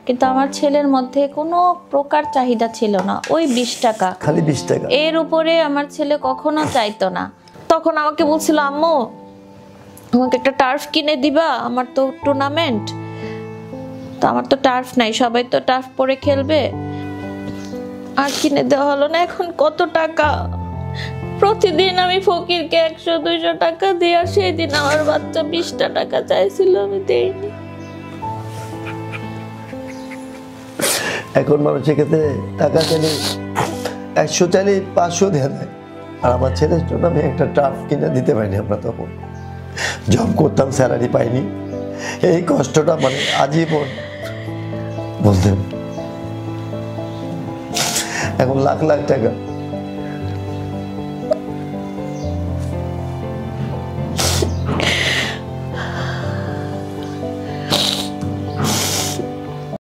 কিন্তু আমার ছেলের মধ্যে কোনো প্রকার চাহিদা ছিল না, ওই 20 টাকা, খালি 20 টাকা, এর উপরে আমার ছেলে কখনো চাইতো না। তখন আমাকে বলছিল, আম্মু আমাকে একটা টার্ফ কিনে দিবা, আমার তো টুর্নামেন্ট, তো আমার তো টার্ফ নাই, সবাই তো টার্ফ পরে খেলবে, আর কিনে দেওয়া হলো না। এখন কত টাকা, প্রতিদিন আমি ফকিরকে 100-200 টাকা দিই, আর সেই দিন আমার বাচ্চা 20টা টাকা চাইছিল, আমি দেইনি। এখন মানুষের ক্ষেত্রে টাকা চাইলে 100 চাইলে 500 দেওয়া দেয়। আর আমার ছেলের জন্য আমি একটা টার্ফ কিনে দিতে পারিনি। আমরা তখন জব করতাম, স্যালারি পাইনি, এই কষ্টটা মানে আজীবন বলতেন। এখন লাখ লাখ টাকা